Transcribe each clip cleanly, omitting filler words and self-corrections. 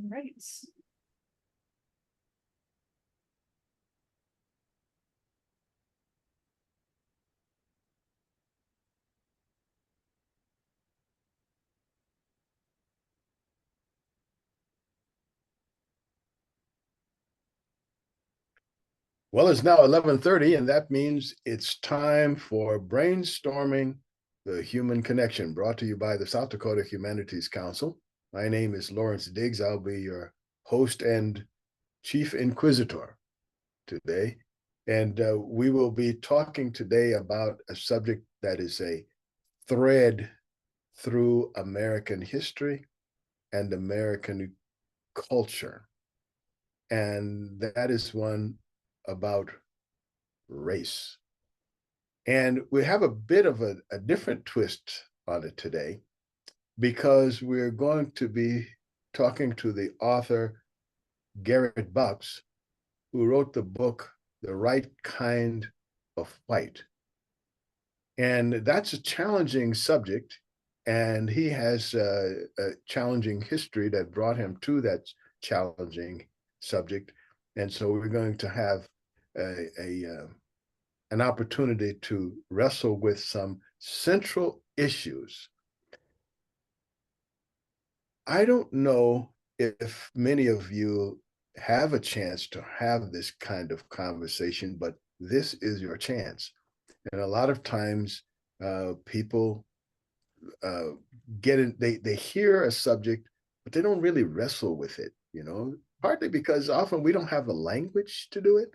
Right. Well, it's now 11:30, and that means it's time for Brainstorming the Human Connection, brought to you by the South Dakota Humanities Council. My name is Lawrence Diggs. I'll be your host and chief inquisitor today. And we will be talking today about a subject that is a thread through American history and American culture. And that is one about race. And we have a bit of a different twist on it today because we're going to be talking to the author, Garrett Bucks, who wrote the book, The Right Kind of White. And that's a challenging subject. And he has a challenging history that brought him to that challenging subject. And so we're going to have an opportunity to wrestle with some central issues. I don't know if many of you have a chance to have this kind of conversation, but this is your chance. And a lot of times people get in, they hear a subject, but they don't really wrestle with it, partly because often we don't have the language to do it.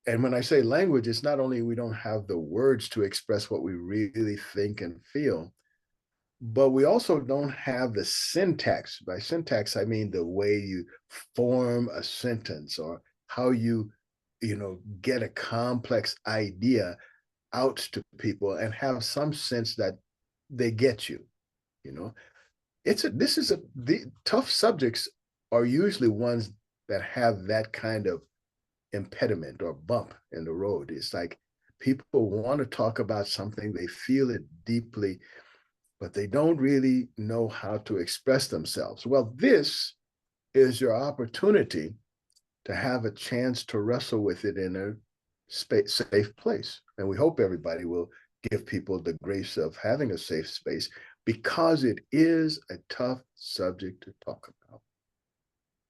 And when I say language, it's not only we don't have the words to express what we really think and feel, but we also don't have the syntax. By syntax, I mean the way you form a sentence or how you get a complex idea out to people and have some sense that they get you. The tough subjects are usually ones that have that kind of impediment or bump in the road. It's like people want to talk about something, they feel it deeply, but they don't really know how to express themselves. Well, this is your opportunity to have a chance to wrestle with it in a safe place. And we hope everybody will give people the grace of having a safe space, because it is a tough subject to talk about.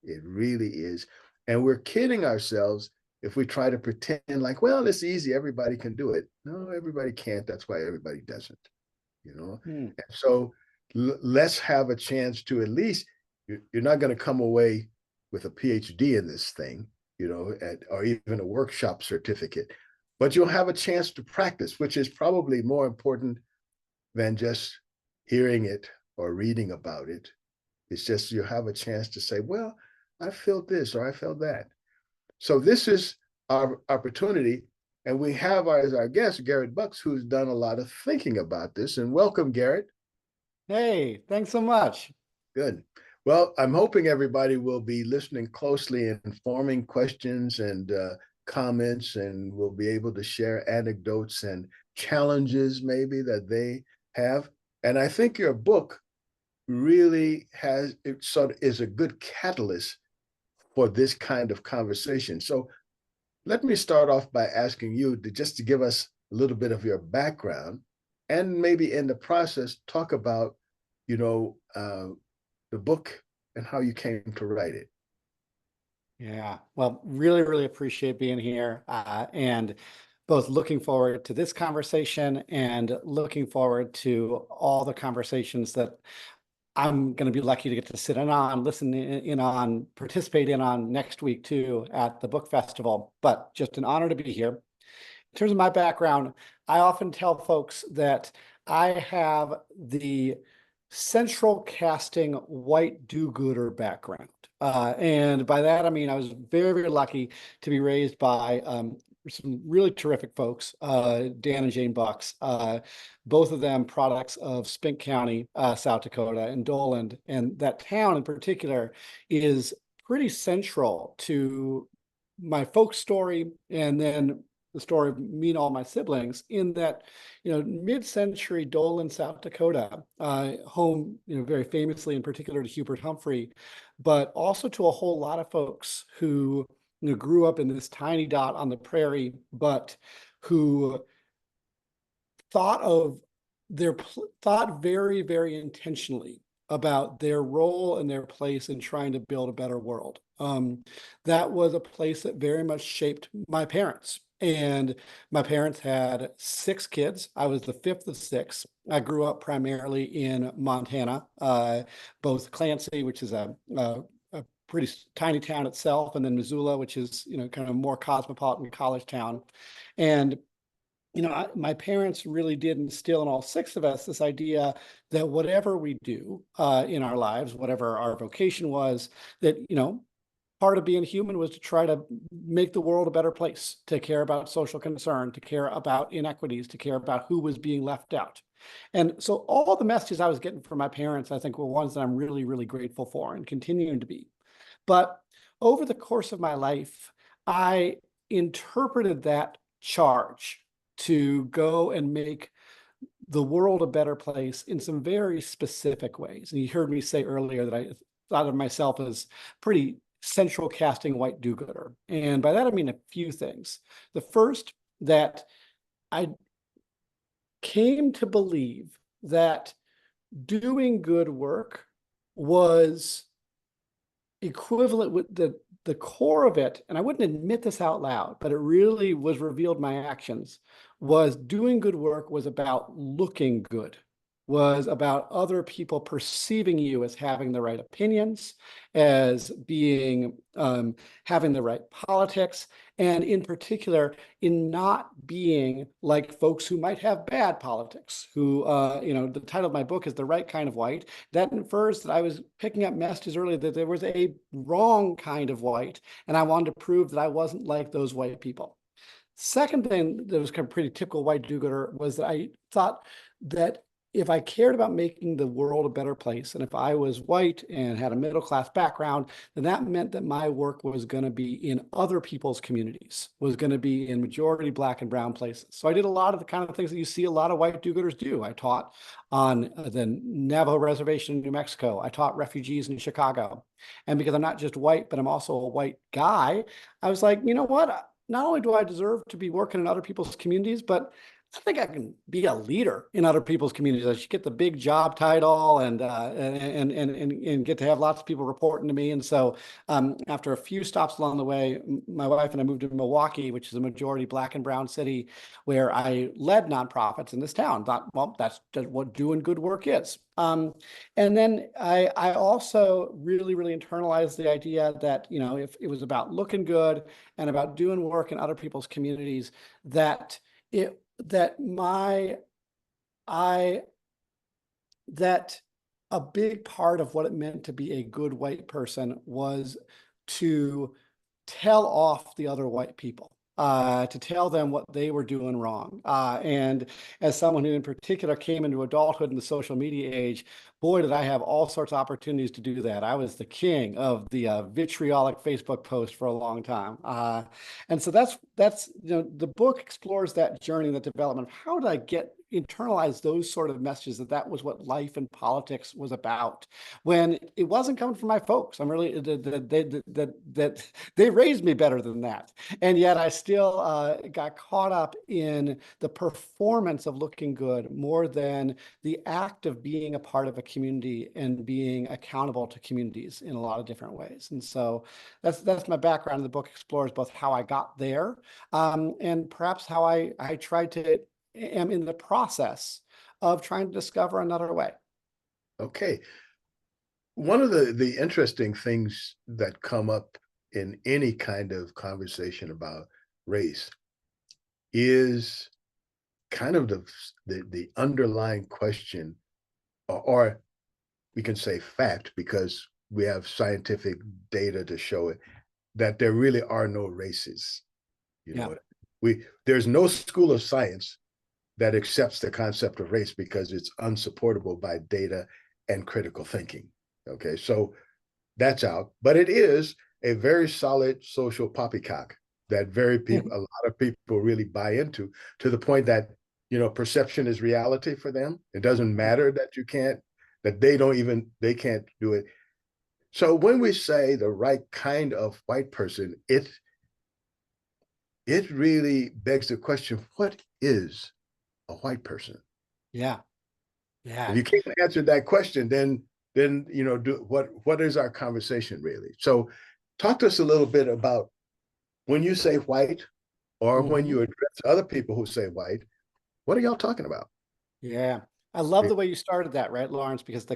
It really is. And we're kidding ourselves if we try to pretend like, well, it's easy, everybody can do it. No, everybody can't. That's why everybody doesn't. And so let's have a chance to, at least, you're not going to come away with a PhD in this thing, or even a workshop certificate, but you'll have a chance to practice, which is probably more important than just hearing it or reading about it. It's just you have a chance to say, well, I felt this or I felt that. So this is our opportunity. And we have as our guest, Garrett Bucks, who's done a lot of thinking about this. And welcome, Garrett. Hey, thanks so much. Good. Well, I'm hoping everybody will be listening closely and forming questions and comments, and will be able to share anecdotes and challenges maybe that they have. And I think your book really is a good catalyst for this kind of conversation. So let me start off by asking you to give us a little bit of your background, and maybe in the process talk about, the book and how you came to write it. Yeah, well, really, really appreciate being here, and both looking forward to this conversation and looking forward to all the conversations that I'm going to be lucky to get to sit in on, listen in on, participate in on next week too at the book festival. But just an honor to be here. In terms of my background, I often tell folks that I have the central casting white do-gooder background. And by that, I mean, I was very, very lucky to be raised by some really terrific folks, Dan and Jane Bucks, both of them products of Spink County, South Dakota, and Doland. And that town in particular is pretty central to my folk story, and then the story of me and all my siblings, in that, mid-century Dolan, South Dakota, home, very famously in particular to Hubert Humphrey, but also to a whole lot of folks who, grew up in this tiny dot on the prairie, but who thought of thought very, very intentionally about their role and their place in trying to build a better world. That was a place that very much shaped my parents. And my parents had 6 kids. I was the 5th of 6. I grew up primarily in Montana, both Clancy, which is a pretty tiny town itself, and then Missoula, which is, kind of more cosmopolitan college town. And my parents really did instill in all 6 of us this idea that whatever we do in our lives, whatever our vocation was, that, part of being human was to try to make the world a better place, to care about social concern, to care about inequities, to care about who was being left out. And so all the messages I was getting from my parents, I think, were ones that I'm really, really grateful for and continuing to be. But over the course of my life, I interpreted that charge to go and make the world a better place in some very specific ways. And you heard me say earlier that I thought of myself as pretty central casting white do-gooder. And by that, I mean a few things. The first, that I came to believe that doing good work was equivalent with the core of it, and I wouldn't admit this out loud, but it really was revealed in my actions, was doing good work was about looking good, was about other people perceiving you as having the right opinions, as being, having the right politics, and in particular, in not being like folks who might have bad politics, who, the title of my book is The Right Kind of White. That infers that I was picking up messages earlier that there was a wrong kind of white, and I wanted to prove that I wasn't like those white people. Second thing that was kind of pretty typical white do-gooder was that I thought that if I cared about making the world a better place, and if I was white and had a middle-class background, then that meant that my work was going to be in other people's communities, was going to be in majority Black and brown places. So I did a lot of the kind of things that you see a lot of white do-gooders do. I taught on the Navajo Reservation in New Mexico. I taught refugees in Chicago. And because I'm not just white, but I'm also a white guy, I was like, you know what? Not only do I deserve to be working in other people's communities, but I think I can be a leader in other people's communities. I should get the big job title and get to have lots of people reporting to me. And so after a few stops along the way, my wife and I moved to Milwaukee, which is a majority Black and brown city, where I led nonprofits in this town. Thought, well, that's what doing good work is. And then I also really, really internalized the idea that, if it was about looking good and about doing work in other people's communities, that a big part of what it meant to be a good white person was to tell off the other white people, to tell them what they were doing wrong. And as someone who in particular came into adulthood in the social media age, boy, did I have all sorts of opportunities to do that. I was the king of the vitriolic Facebook post for a long time. And so that's the book explores that journey, that development of how did I internalize those sort of messages, that was what life and politics was about, when it wasn't coming from my folks. I'm really, that they raised me better than that. And yet I still got caught up in the performance of looking good more than the act of being a part of a community and being accountable to communities in a lot of different ways. And so that's my background. The book explores both how I got there and perhaps how I tried to am in the process of trying to discover another way. Okay. One of the interesting things that come up in any kind of conversation about race is kind of the underlying question, or we can say fact, because we have scientific data to show it, that there really are no races. There's no school of science that accepts the concept of race because it's unsupportable by data and critical thinking. Okay, so that's out, but it is a very solid social poppycock that very people, a lot of people really buy into, to the point that, perception is reality for them. It doesn't matter that they can't do it. So when we say the right kind of white person, it really begs the question, what is a white person? Yeah. If Yeah. you can't answer that question, then what is our conversation really? So talk to us a little bit about when you say white, or when Mhm. you address other people who say white, what are y'all talking about? Yeah. I love Yeah. the way you started that, right, Lawrence? Because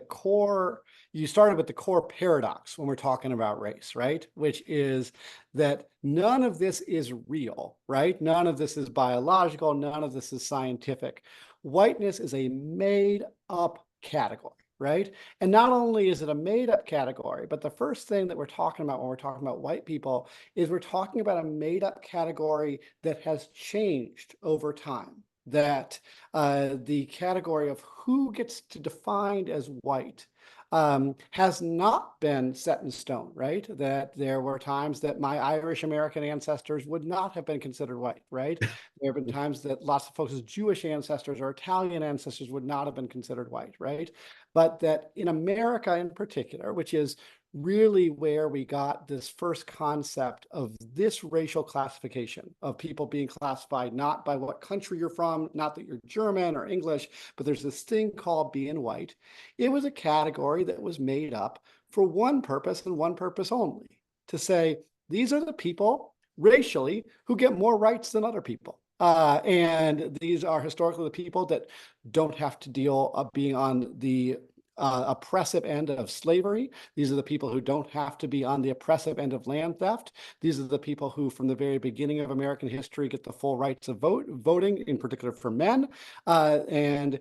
you started with the core paradox when we're talking about race, right? Which is that none of this is real, right? None of this is biological. None of this is scientific. Whiteness is a made up category, right? And not only is it a made up category, but the first thing that we're talking about when we're talking about white people is we're talking about a made up category that has changed over time. That the category of who gets to defined as white has not been set in stone, right? That there were times that my Irish American ancestors would not have been considered white, right? There have been times that lots of folks' Jewish ancestors or Italian ancestors would not have been considered white, right? But that in America in particular, which is really where we got this first concept of this racial classification of people being classified not by what country you're from, not that you're German or English, but there's this thing called being white. It was a category that was made up for one purpose and one purpose only, to say these are the people racially who get more rights than other people. And these are historically the people that don't have to deal being on the oppressive end of slavery. These are the people who don't have to be on the oppressive end of land theft. These are the people who, from the very beginning of American history, get the full rights of voting, in particular for men. And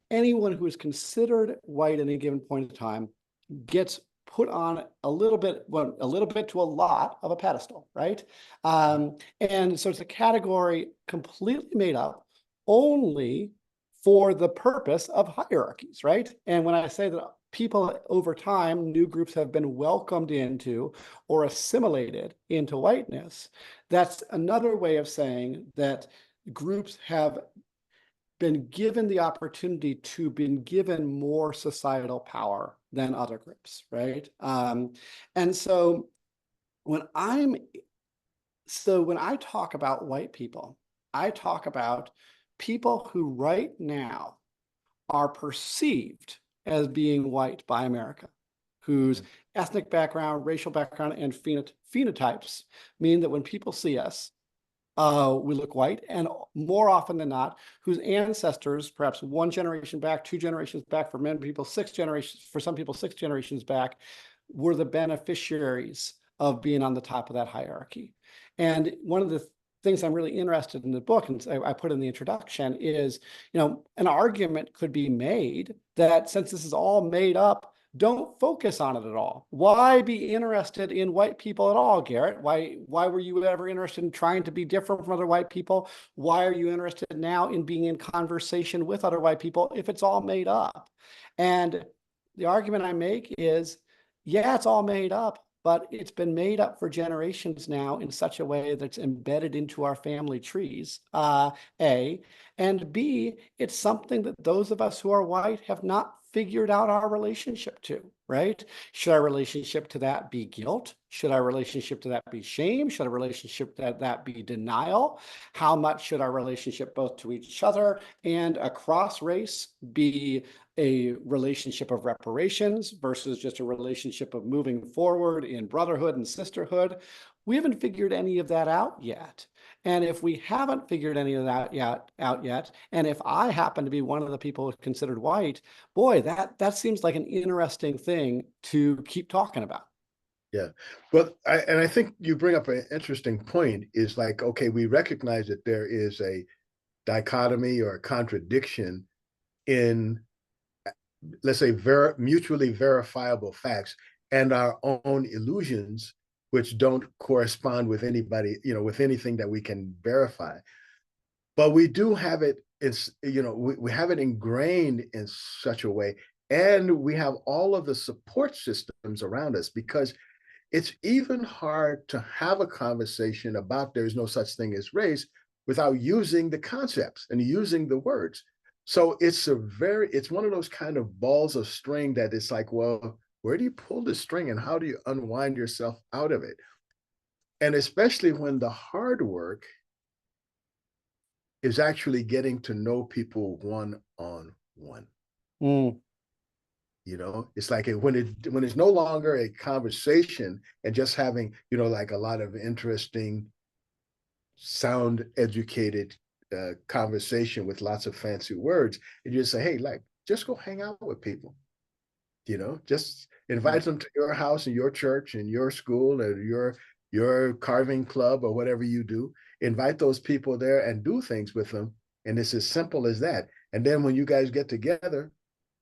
anyone who is considered white at any given point in time gets put on a little bit to a lot of a pedestal, right? And so it's a category completely made up only for the purpose of hierarchies, right? And when I say that people over time, new groups have been welcomed into or assimilated into whiteness, that's another way of saying that groups have been given the opportunity to been given more societal power than other groups, right? And so when I'm when I talk about white people, I talk about people who right now are perceived as being white by America, whose ethnic background, racial background, and phenotypes mean that when people see us, we look white, and more often than not, whose ancestors, perhaps one generation back, two generations back, for many people, for some people, 6 generations back, were the beneficiaries of being on the top of that hierarchy. And one of the things I'm really interested in the book, and I put in the introduction, is, an argument could be made that since this is all made up, don't focus on it at all. Why be interested in white people at all, Garrett? Why were you ever interested in trying to be different from other white people? Why are you interested now in being in conversation with other white people if it's all made up? And the argument I make is, yeah, it's all made up, but it's been made up for generations now in such a way that's embedded into our family trees, A. And B, it's something that those of us who are white have not figured out our relationship to, right? Should our relationship to that be guilt? Should our relationship to that be shame? Should our relationship to that be denial? How much should our relationship both to each other and across race be a relationship of reparations versus just a relationship of moving forward in brotherhood and sisterhood? We haven't figured any of that out yet. And if we haven't figured any of that out yet, and if I happen to be one of the people considered white, boy, that seems like an interesting thing to keep talking about. Yeah. Well, I think you bring up an interesting point, is like, okay, we recognize that there is a dichotomy or a contradiction in, let's say, mutually verifiable facts and our own illusions, which don't correspond with anybody, with anything that we can verify. But we do have it, we have it ingrained in such a way, and we have all of the support systems around us, because it's even hard to have a conversation about there's no such thing as race without using the concepts and using the words. So it's one of those kind of balls of string that it's like, well, where do you pull the string and how do you unwind yourself out of it? And especially when the hard work is actually getting to know people one on one. Mm. It's like when it's no longer a conversation and just having, like a lot of interesting, sound educated conversation with lots of fancy words, and you just say, hey, like, just go hang out with people. Just invite them to your house and your church and your school or your carving club or whatever you do. Invite those people there and do things with them. And it's as simple as that. And then when you guys get together,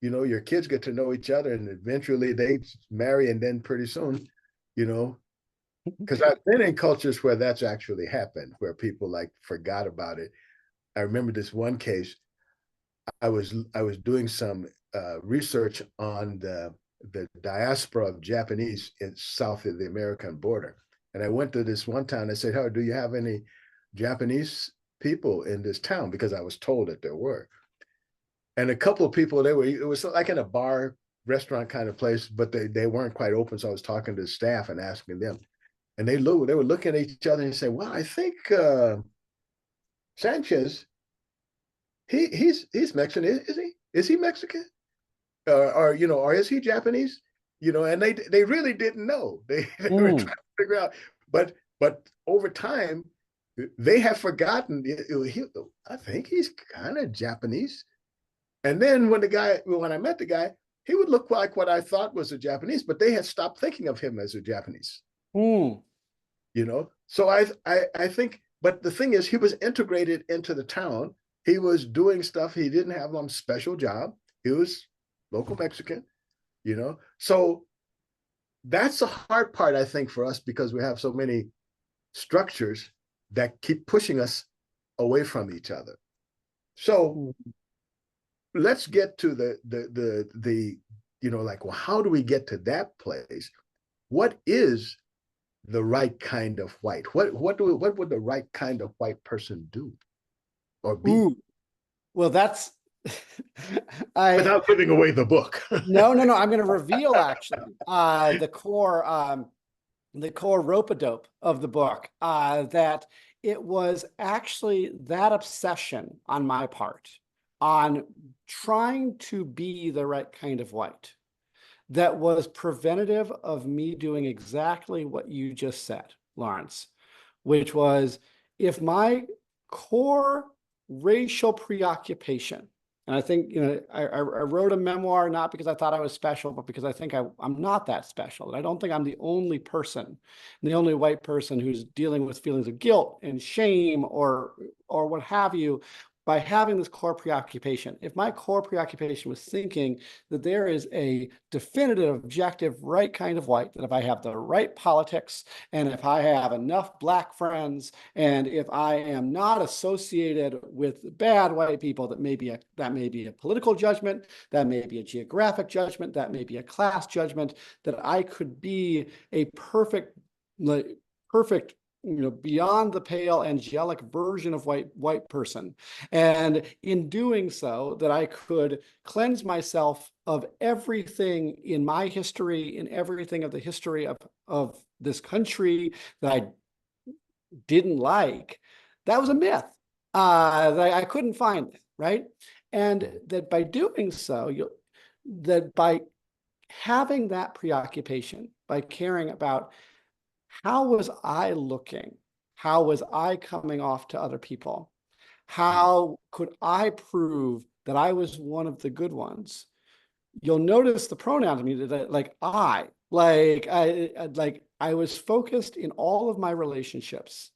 your kids get to know each other and eventually they marry. And then pretty soon, because I've been in cultures where that's actually happened, where people like forgot about it. I remember this one case. I was doing some research on the diaspora of Japanese in south of the American border, and I went to this one town. I said, "Oh, do you have any Japanese people in this town?" Because I was told that there were, and a couple of people. It was like in a bar restaurant kind of place, but they weren't quite open. So I was talking to the staff and asking them, and they were looking at each other and say, "Well, I think Sanchez." He's Mexican, is he? Is he Mexican? Or is he Japanese? And they really didn't know. They were trying to figure out. But over time, they have forgotten. I think he's kind of Japanese. And then when I met the guy, he would look like what I thought was a Japanese, but they had stopped thinking of him as a Japanese. So I think, but the thing is, he was integrated into the town. He was doing stuff. He didn't have some special job. He was local Mexican, So that's the hard part, I think, for us because we have so many structures that keep pushing us away from each other. So let's get to the like, well, how do we get to that place? What is the right kind of white? What would the right kind of white person do or be? Ooh. Well, that's without giving away the book. No. I'm going to reveal actually the core rope-a-dope of the book, that it was actually that obsession on my part on trying to be the right kind of white that was preventative of me doing exactly what you just said, Lawrence, which was if my core racial preoccupation, and I think, I wrote a memoir not because I thought I was special, but because I think I'm not that special. And I don't think I'm the only person, the only white person who's dealing with feelings of guilt and shame or what have you, by having this core preoccupation. If my core preoccupation was thinking that there is a definitive, objective, right kind of white, that if I have the right politics, and if I have enough Black friends, and if I am not associated with bad white people, that may be a political judgment, that may be a geographic judgment, that may be a class judgment, that I could be a perfect beyond the pale angelic version of white person. And in doing so, that I could cleanse myself of everything in my history, in everything of the history of this country that I didn't like. That was a myth that I couldn't find, right? And that by doing so, that by having that preoccupation, by caring about how was I looking? How was I coming off to other people? How could I prove that I was one of the good ones? You'll notice the pronouns I mean, like I was focused in all of my relationships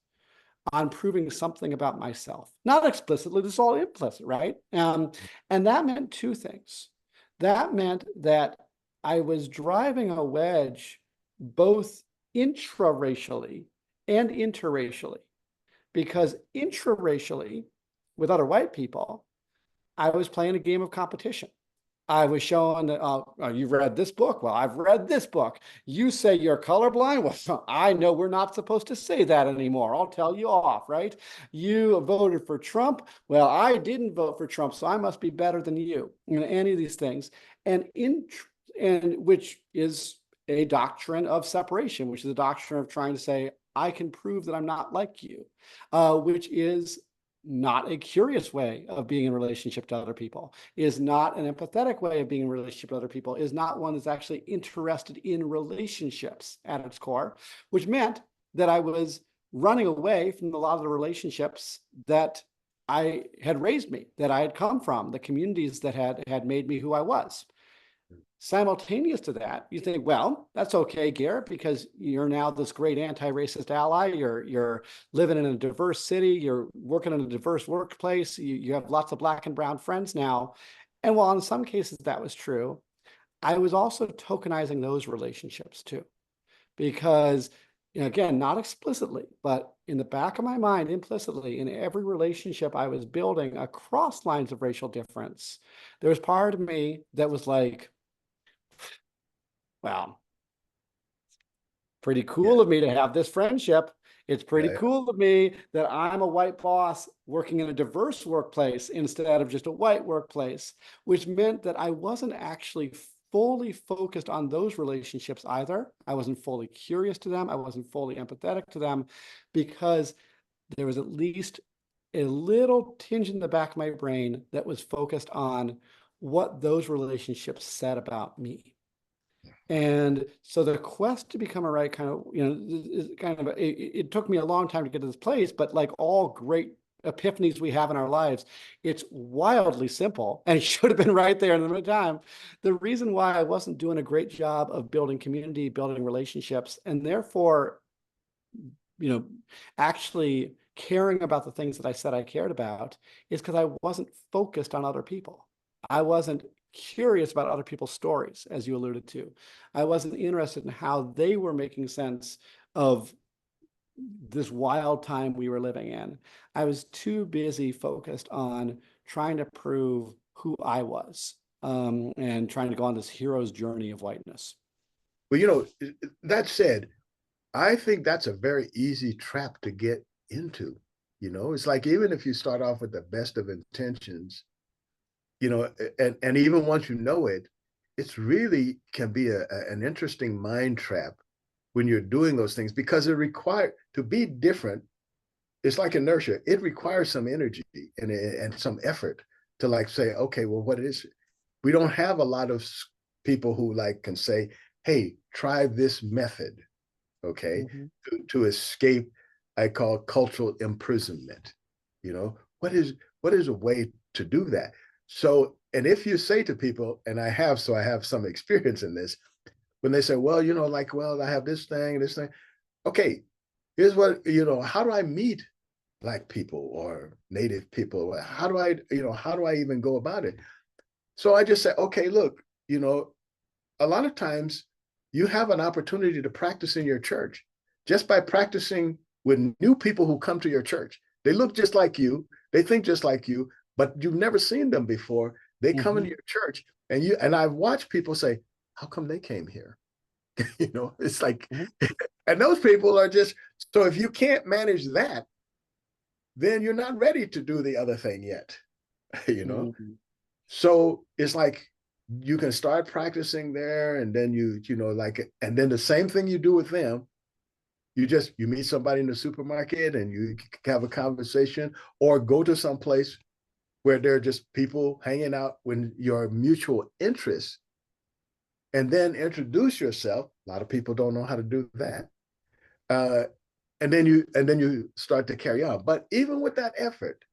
on proving something about myself, not explicitly, this is all implicit, right? And that meant two things. That meant that I was driving a wedge both intraracially and interracially, because intraracially with other white people, I was playing a game of competition. I was showing, you've read this book. Well, I've read this book. You say you're colorblind. Well, I know we're not supposed to say that anymore. I'll tell you off, right? You voted for Trump. Well, I didn't vote for Trump, so I must be better than you. You know, any of these things, and which is a doctrine of separation, which is a doctrine of trying to say I can prove that I'm not like you, which is not a curious way of being in relationship to other people, is not an empathetic way of being in relationship with other people, is not one that's actually interested in relationships at its core, which meant that I was running away from a lot of the relationships that I had raised me, that I had come from, the communities that had made me who I was. Simultaneous to that, you think, well, that's okay, Garrett, because you're now this great anti-racist ally. You're living in a diverse city. You're working in a diverse workplace. You have lots of Black and brown friends now. And while in some cases that was true, I was also tokenizing those relationships too, because, you know, again, not explicitly, but in the back of my mind, implicitly, in every relationship I was building across lines of racial difference, there was part of me that was like, well, pretty Yeah, cool of me to have this friendship. It's pretty yeah, cool of me that I'm a white boss working in a diverse workplace instead of just a white workplace, which meant that I wasn't actually fully focused on those relationships either. I wasn't fully curious to them. I wasn't fully empathetic to them, because there was at least a little tinge in the back of my brain that was focused on what those relationships said about me. And so the quest to become a right kind of, you know, is kind of, it took me a long time to get to this place, but like all great epiphanies we have in our lives, it's wildly simple and it should have been right there in the time. The reason why I wasn't doing a great job of building community, building relationships, and therefore, you know, actually caring about the things that I said I cared about, is because I wasn't focused on other people. I wasn't curious about other people's stories, as you alluded to. I wasn't interested in how they were making sense of this wild time we were living in. I was too busy focused on trying to prove who I was, and trying to go on this hero's journey of whiteness. well, you know, that said, I think that's a very easy trap to get into. You know, it's like even if you start off with the best of intentions, you know, and even once you know it, it's really can be an interesting mind trap when you're doing those things, because it requires to be different. It's like inertia. It requires some energy and some effort to like say, okay, well, what is it? We don't have a lot of people who like can say, hey, try this method, okay, Mhm. to escape, I call cultural imprisonment. You know, what is a way to do that? So, and if you say to people, and I have, so I have some experience in this, when they say, well, you know, like, well, I have this thing. Okay, here's what, you know, how do I meet Black people or Native people? How do I, you know, how do I even go about it? So I just say, okay, look, you know, a lot of times you have an opportunity to practice in your church just by practicing with new people who come to your church. They look just like you, they think just like you, but you've never seen them before. They come into Mhm. your church, and I've watched people say, how come they came here? You know, it's like, Mhm. and those people are just, so if you can't manage that, then you're not ready to do the other thing yet. You know, Mhm. so it's like you can start practicing there, and then you know, like, and then the same thing you do with them, you meet somebody in the supermarket and you have a conversation, or go to some place where there are just people hanging out when your mutual interests, and then introduce yourself. A lot of people don't know how to do that. uh, and then you start to carry on. But even with that effort,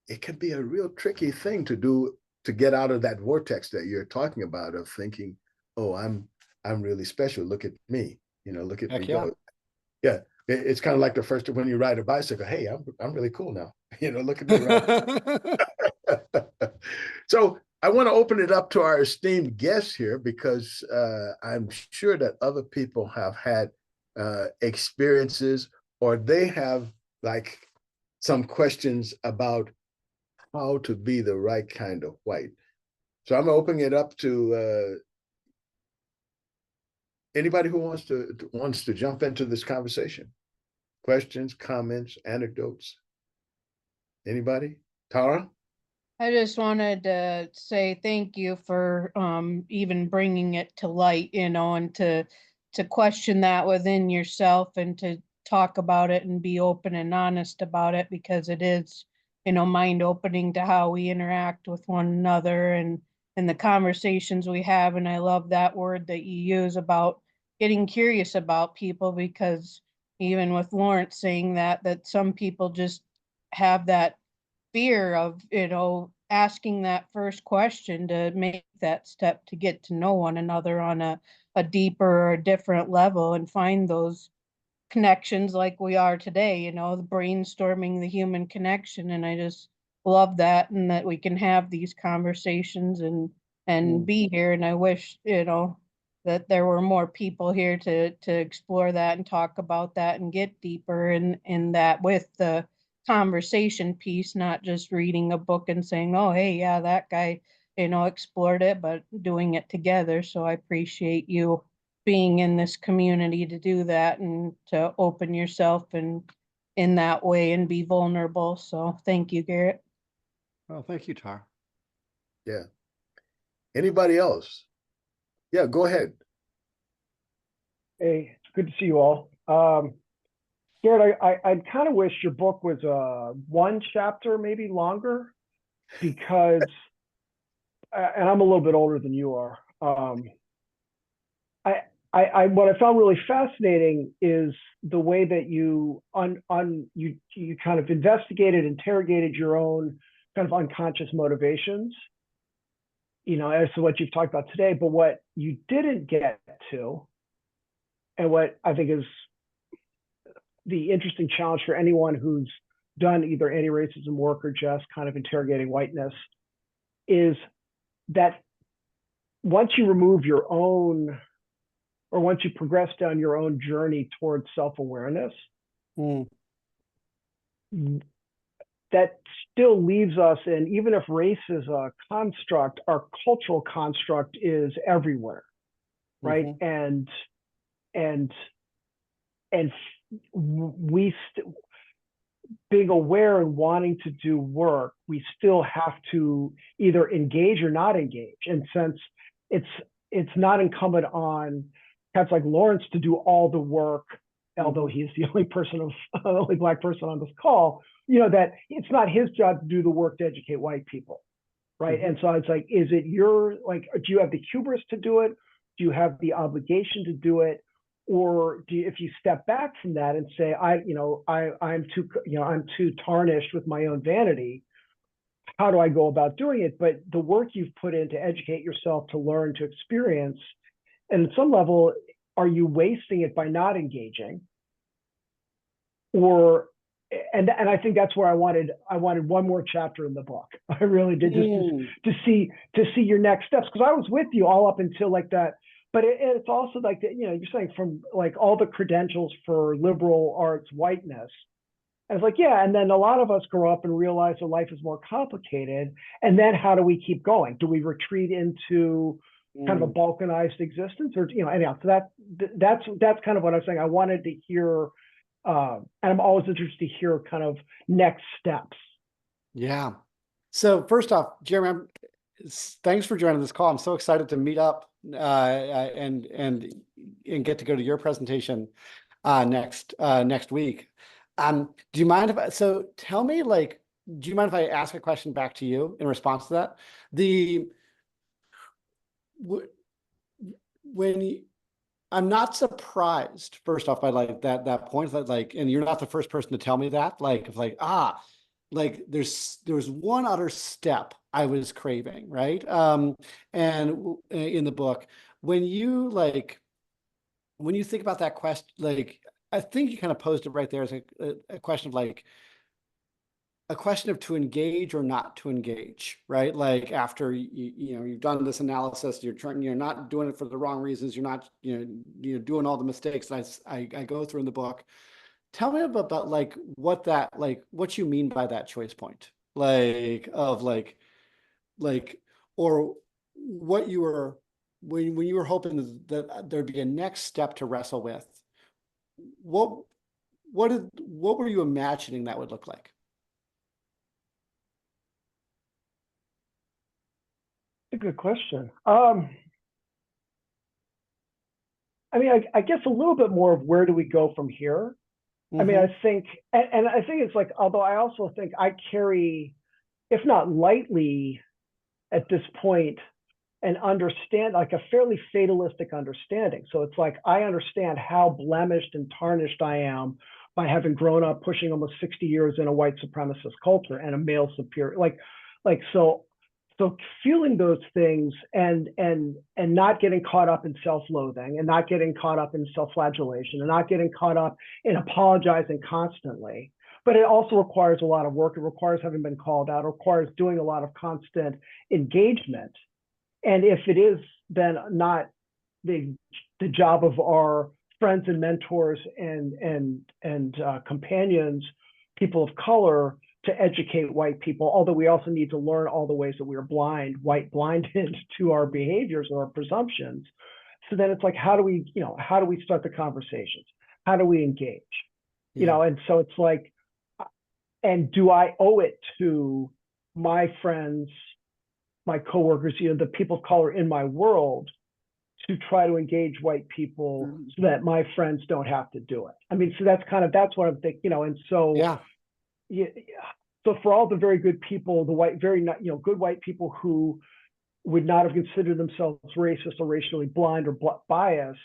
it can be a real tricky thing to do, to get out of that vortex that you're talking about of thinking, oh, I'm really special. Look at me, you know, look at me Heck yeah. go. Yeah, it's kind of like the first when you ride a bicycle. Hey, I'm really cool now. You know, look at me ride. So I want to open it up to our esteemed guests here, because I'm sure that other people have had experiences, or they have like some questions about how to be the right kind of white. So I'm opening it up to anybody who wants to jump into this conversation. Questions, comments, anecdotes. Anybody? Tara? I just wanted to say thank you for even bringing it to light, and to question that within yourself and to talk about it and be open and honest about it, because it is, mind opening to how we interact with one another and the conversations we have. And I love that word that you use about getting curious about people, because even with Lawrence saying that some people just have that fear of, asking that first question to make that step to get to know one another on a deeper or different level and find those connections like we are today, the brainstorming the human connection. And I just love that, and that we can have these conversations and be here. And I wish, that there were more people here to explore that and talk about that and get deeper in that with the conversation piece, not just reading a book and saying, oh, hey, yeah, that guy, explored it, but doing it together. So I appreciate you being in this community to do that and to open yourself and in that way and be vulnerable. So thank you, Garrett. Well, thank you, Tara. Yeah. Anybody else? Yeah, go ahead. Hey, it's good to see you all. Garrett, I kind of wish your book was one chapter, maybe longer, because, and I'm a little bit older than you are. What I found really fascinating is the way that you you kind of investigated, interrogated your own kind of unconscious motivations, as to what you've talked about today. But what you didn't get to, and what I think is the interesting challenge for anyone who's done either anti-racism work or just kind of interrogating whiteness, is that once you remove your own, or once you progress down your own journey towards self-awareness, that still leaves us in, even if race is a construct, our cultural construct is everywhere, right? And we being aware and wanting to do work, we still have to either engage or not engage. And since it's not incumbent on cats like Lawrence to do all the work, although he's the only Black person on this call, that it's not his job to do the work to educate white people, right? And so it's like, is it do you have the hubris to do it? Do you have the obligation to do it? Or if you step back from that and say, I'm too tarnished with my own vanity, how do I go about doing it? But the work you've put in to educate yourself, to learn, to experience, and at some level, are you wasting it by not engaging? And I think that's where I wanted one more chapter in the book. I really did, just to see your next steps, because I was with you all up until like that. But it's also like that, you're saying from like all the credentials for liberal arts whiteness. And it's like, yeah, and then a lot of us grow up and realize that life is more complicated. And then how do we keep going? Do we retreat into kind of a balkanized existence, or anyhow? So that's kind of what I was saying. I wanted to hear, and I'm always interested to hear kind of next steps. Yeah. So first off, Jeremy, thanks for joining this call. I'm so excited to meet up and get to go to your presentation next week. Do you mind tell me, do you mind if I ask a question back to you in response to that? I'm not surprised, first off, by that point, that and you're not the first person to tell me that, there was one other step I was craving, right? And in the book, when you think about that question, I think you kind of posed it right there as a question of to engage or not to engage, right? Like after you've done this analysis, you're not doing it for the wrong reasons. You're not you're doing all the mistakes that I go through in the book. Tell me about what you mean by that choice point, or what you were, when you were hoping that there'd be a next step to wrestle with, what were you imagining that would look like? A good question. I mean, I guess a little bit more of where do we go from here? I mean, I think, and I think it's like, although I also think I carry, if not lightly at this point, and understand like a fairly fatalistic understanding. So it's like, I understand how blemished and tarnished I am by having grown up pushing almost 60 years in a white supremacist culture and a male superior, so feeling those things and not getting caught up in self-loathing and not getting caught up in self-flagellation and not getting caught up in apologizing constantly. But it also requires a lot of work. It requires having been called out. It requires doing a lot of constant engagement. And if it is then not the job of our friends and mentors and companions, people of color, to educate white people, although we also need to learn all the ways that we are blinded to our behaviors or our presumptions. So then it's like, how do we start the conversations? How do we engage? And so it's like, and do I owe it to my friends, my coworkers, the people of color in my world, to try to engage white people so that my friends don't have to do it? I mean, so that's what I'm thinking, and so so for all the very good people, good white people who would not have considered themselves racist or racially blind or biased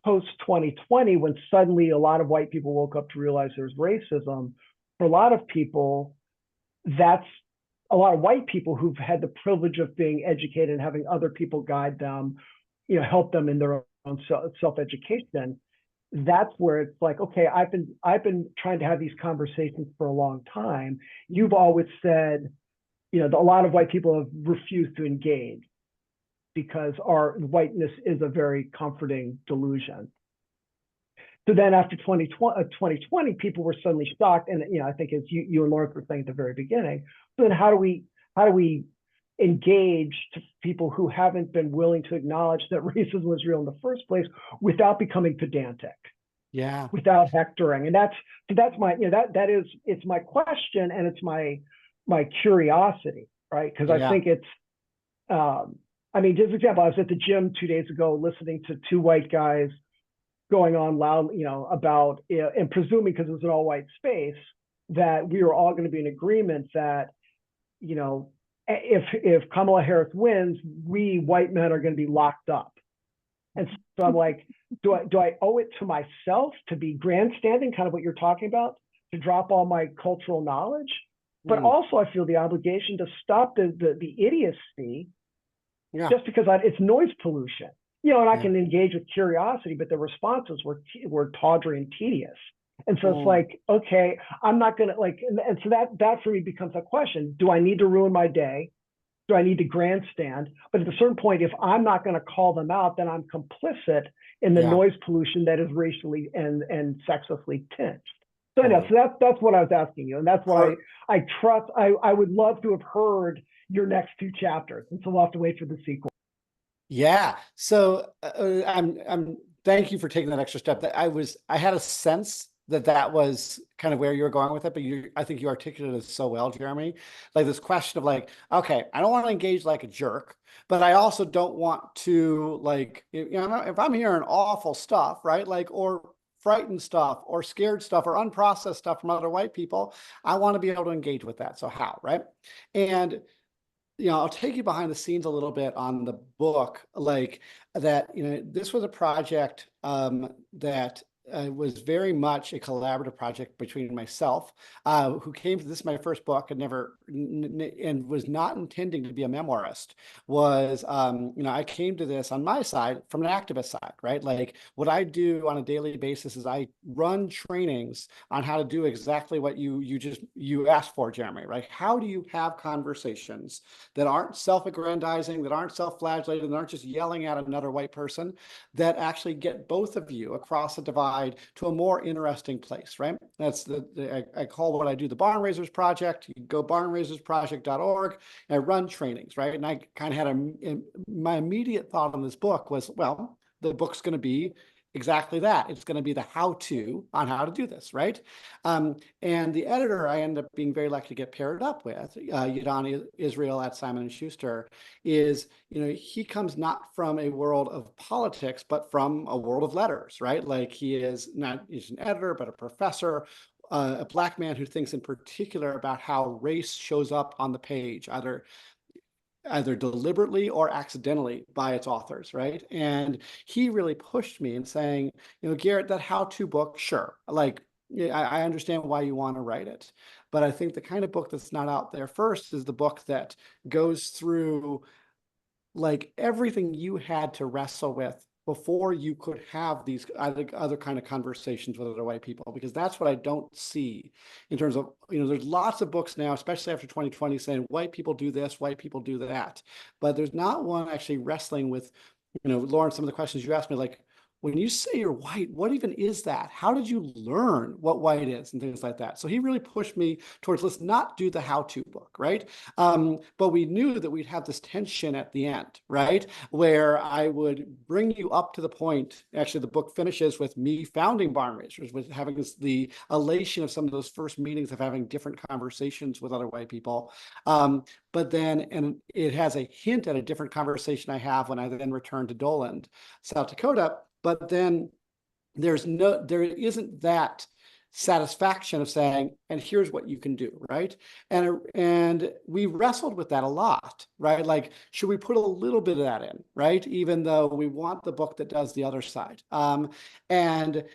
post 2020, when suddenly a lot of white people woke up to realize there's racism, for a lot of people, that's a lot of white people who've had the privilege of being educated and having other people guide them, help them in their own self-education. That's where it's like, okay, I've been trying to have these conversations for a long time. You've always said, a lot of white people have refused to engage because our whiteness is a very comforting delusion. So then after 2020, people were suddenly shocked. And, I think as you and Lawrence were saying at the very beginning, so then how do we engage to people who haven't been willing to acknowledge that racism was real in the first place without becoming pedantic, without hectoring? And that's my, it's my question, and it's my curiosity, right? Because I think it's, just an example, I was at the gym 2 days ago listening to two white guys going on loud, about, and presuming, because it was an all white space, that we were all going to be in agreement that, if Kamala Harris wins, we white men are going to be locked up. And so I'm like, do I owe it to myself to be grandstanding, kind of what you're talking about, to drop all my cultural knowledge? But also I feel the obligation to stop the idiocy, just because it's noise pollution. And I can engage with curiosity, but the responses were tawdry and tedious. And so it's like, okay, I'm not going to and so that for me becomes a question. Do I need to ruin my day? Do I need to grandstand? But at a certain point, if I'm not going to call them out, then I'm complicit in the noise pollution that is racially and sexistly tinged. So that's what I was asking you. And that's why I trust, I would love to have heard your next two chapters. And so we'll have to wait for the sequel. Yeah. So I'm thank you for taking that extra step. That I had a sense that was kind of where you were going with it, but I think you articulated it so well, Jeremy. Like this question of like, okay, I don't want to engage like a jerk, but I also don't want to if I'm hearing awful stuff, right? Or frightened stuff or scared stuff or unprocessed stuff from other white people, I want to be able to engage with that. So how, right? And I'll take you behind the scenes a little bit on the book, this was a project that was very much a collaborative project between myself, who came to this, my first book, and was not intending to be a memoirist. I came to this on my side from an activist side, right? Like what I do on a daily basis is I run trainings on how to do exactly what you asked for, Jeremy, right? How do you have conversations that aren't self-aggrandizing, that aren't self-flagellating, that aren't just yelling at another white person, that actually get both of you across the divide side to a more interesting place, right? That's I call what I do the Barnraisers Project. You can go barnraisersproject.org, and I run trainings, right? And I kind of had my immediate thought on this book was, well, the book's going to be exactly that. It's going to be the how-to on how to do this, right? And the editor I ended up being very lucky to get paired up with, Yadani Israel at Simon & Schuster, is, he comes not from a world of politics, but from a world of letters, right? Like he's an editor, but a professor, a Black man who thinks in particular about how race shows up on the page, either deliberately or accidentally by its authors, right? And he really pushed me in saying, Garrett, that how-to book, sure, like, I understand why you want to write it, but I think the kind of book that's not out there first is the book that goes through like everything you had to wrestle with before you could have these other kind of conversations with other white people, because that's what I don't see in terms of, there's lots of books now, especially after 2020, saying white people do this, white people do that, but there's not one actually wrestling with, Lawrence, some of the questions you asked me, like, when you say you're white, what even is that? How did you learn what white is and things like that? So he really pushed me towards, let's not do the how-to book, right? But we knew that we'd have this tension at the end, right? Where I would bring you up to the point, actually the book finishes with me founding Barnraisers, with having the elation of some of those first meetings of having different conversations with other white people. But then, and it has a hint at a different conversation I have when I then return to Doland, South Dakota. But then there isn't that satisfaction of saying, and here's what you can do, right? And we wrestled with that a lot, right? Like, should we put a little bit of that in, right? Even though we want the book that does the other side. And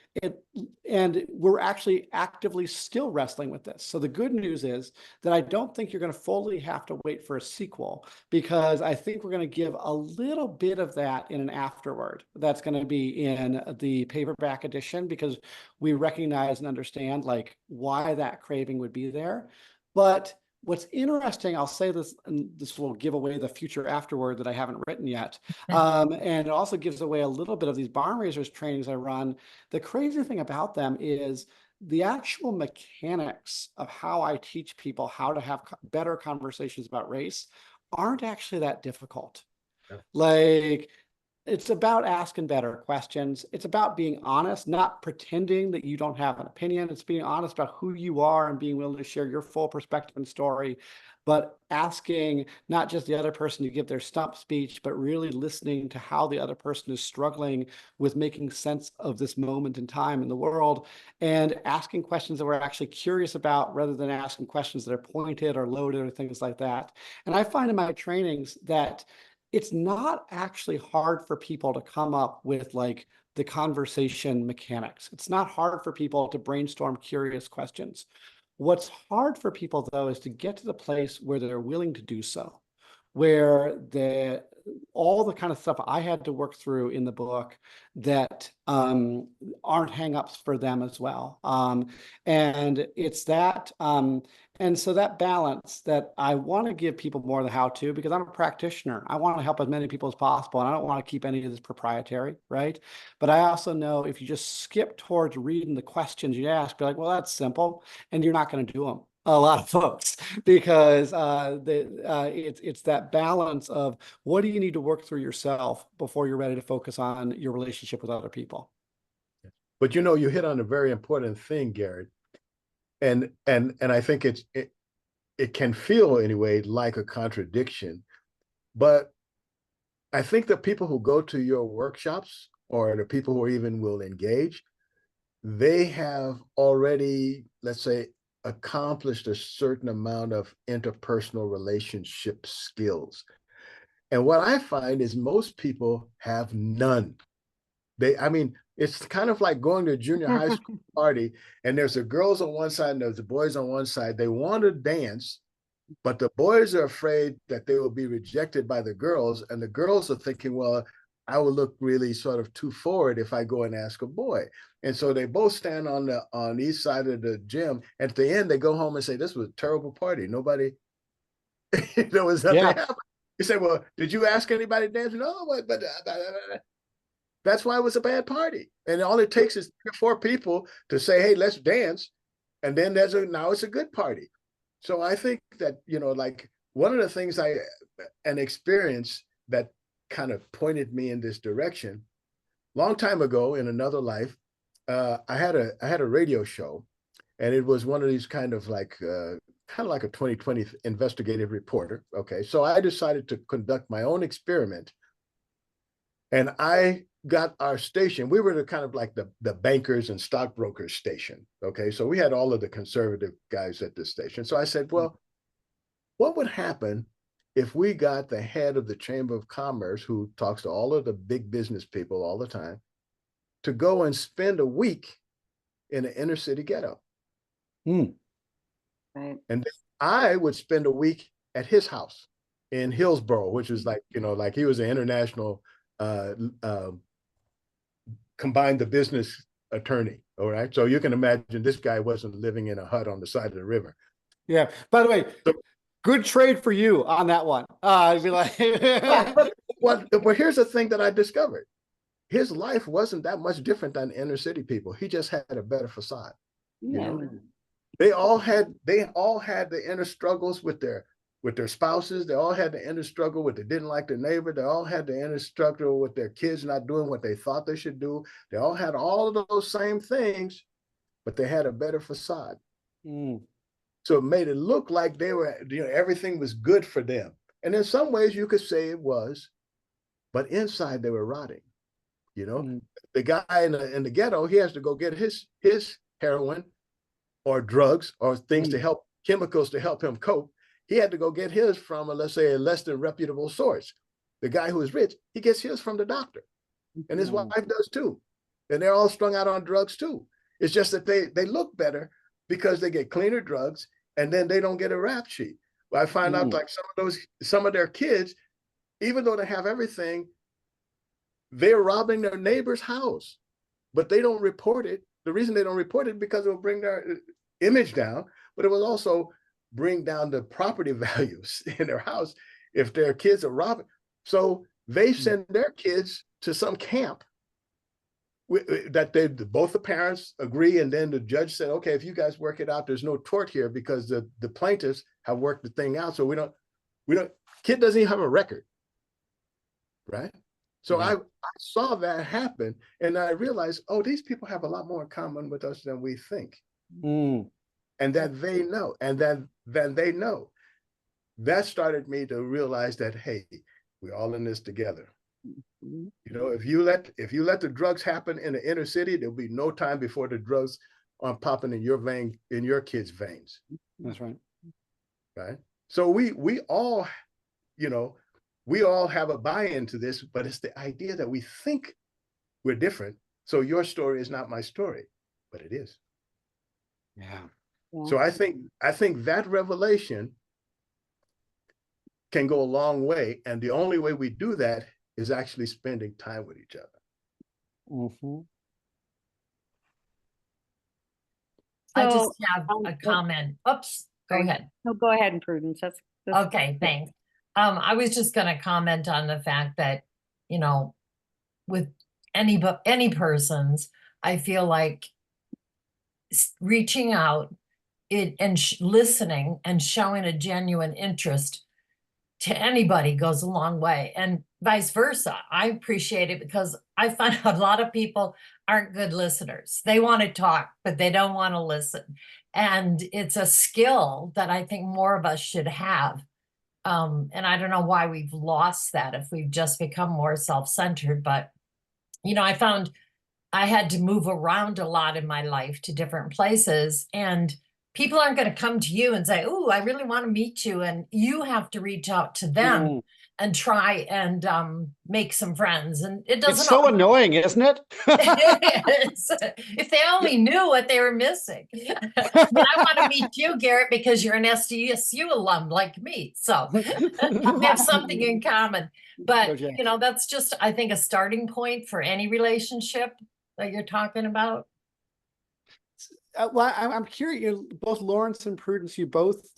we're actually actively still wrestling with this. So the good news is that I don't think you're going to fully have to wait for a sequel, because I think we're going to give a little bit of that in an afterword. That's going to be in the paperback edition, because we recognize and understand like why that craving would be there. But what's interesting, I'll say this, and this will give away the future afterword that I haven't written yet. And it also gives away a little bit of these Barnraisers trainings I run. The crazy thing about them is the actual mechanics of how I teach people how to have better conversations about race aren't actually that difficult. Yeah. Like, it's about asking better questions. It's about being honest, not pretending that you don't have an opinion. It's being honest about who you are and being willing to share your full perspective and story, but asking not just the other person to give their stump speech, but really listening to how the other person is struggling with making sense of this moment in time in the world, and asking questions that we're actually curious about rather than asking questions that are pointed or loaded or things like that. And I find in my trainings that it's not actually hard for people to come up with like the conversation mechanics. It's not hard for people to brainstorm curious questions. What's hard for people, though, is to get to the place where they're willing to do so, where all the kind of stuff I had to work through in the book that aren't hangups for them as well. And it's that, and so that balance that I want to give people more of the how-to, because I'm a practitioner. I want to help as many people as possible, and I don't want to keep any of this proprietary, right? But I also know if you just skip towards reading the questions you ask, be like, well, that's simple, and you're not going to do them. A lot of folks, because it's that balance of what do you need to work through yourself before you're ready to focus on your relationship with other people. But you hit on a very important thing, Garrett, and I think it can feel anyway like a contradiction, but I think the people who go to your workshops or the people who even will engage, they have already, let's say, accomplished a certain amount of interpersonal relationship skills. And what I find is most people have none. It's kind of like going to a junior high school party, and there's the girls on one side and there's the boys on one side. They want to dance, but the boys are afraid that they will be rejected by the girls, and the girls are thinking, well, I will look really sort of too forward if I go and ask a boy. And so they both stand on each side of the gym. At the end, they go home and say, this was a terrible party. Nobody, there was nothing happened. You say, well, did you ask anybody to dance? No, but That's why it was a bad party. And all it takes is 3 or 4 people to say, hey, let's dance. And then now it's a good party. So I think that, like one of the things an experience that kind of pointed me in this direction, long time ago in another life, I had a radio show, and it was one of these kind of like a 2020 investigative reporter. Okay. So I decided to conduct my own experiment, and I got our station. We were the kind of like the bankers and stockbrokers station. Okay. So we had all of the conservative guys at this station. So I said, well, what would happen if we got the head of the Chamber of Commerce, who talks to all of the big business people all the time, to go and spend a week in an inner city ghetto? Mm. Right. And then I would spend a week at his house in Hillsborough, which is like, like he was an international combined the business attorney. All right. So you can imagine this guy wasn't living in a hut on the side of the river. Yeah. By the way, good trade for you on that one. I'd be like, but here's the thing that I discovered. His life wasn't that much different than inner city people. He just had a better facade. Yeah. They all had the inner struggles with their spouses. They all had the inner struggle with they didn't like their neighbor. They all had the inner struggle with their kids not doing what they thought they should do. They all had all of those same things, but they had a better facade. Mm. So it made it look like they were, everything was good for them. And in some ways you could say it was, but inside they were rotting. The guy in the ghetto, he has to go get his heroin or drugs or things to help, chemicals to help him cope. He had to go get his from, let's say, a less than reputable source. The guy who is rich, he gets his from the doctor. And his wife does too. And they're all strung out on drugs too. It's just that they look better because they get cleaner drugs, and then they don't get a rap sheet. But I find out like some of their kids, even though they have everything, they're robbing their neighbor's house, but they don't report it. The reason they don't report it because it will bring their image down, but it will also bring down the property values in their house if their kids are robbing. So they send their kids to some camp that both the parents agree, and then the judge said, okay, if you guys work it out, there's no tort here because the plaintiffs have worked the thing out. So we don't kid doesn't even have a record, right? So I saw that happen, and I realized, oh, these people have a lot more in common with us than we think. Mm. And that they know, and then they know. That started me to realize that, hey, we're all in this together. If you let the drugs happen in the inner city, there'll be no time before the drugs are popping in your vein, in your kids' veins. That's right. Right. So we all, we all have a buy-in to this, but it's the idea that we think we're different. So your story is not my story, but it is. Yeah. So I think that revelation can go a long way. And the only way we do that is actually spending time with each other. Mm-hmm. So, I just have a comment. Oops, go ahead. No, go ahead, Prudence. That's Okay, thanks. I was just going to comment on the fact that, with any persons, I feel like reaching out and listening and showing a genuine interest to anybody goes a long way, and vice versa. I appreciate it because I find a lot of people aren't good listeners. They want to talk, but they don't want to listen. And it's a skill that I think more of us should have. And I don't know why we've lost that if we've just become more self-centered. But, I found I had to move around a lot in my life to different places, and people aren't going to come to you and say, oh, I really want to meet you. And you have to reach out to them and try and make some friends. And it doesn't. It's so annoying, isn't it? If they only knew what they were missing. I want to meet you, Garrett, because you're an SDHC alum like me. So we have something in common. But, that's just, I think, a starting point for any relationship that you're talking about. Well, I'm curious, both Lawrence and Prudence, you both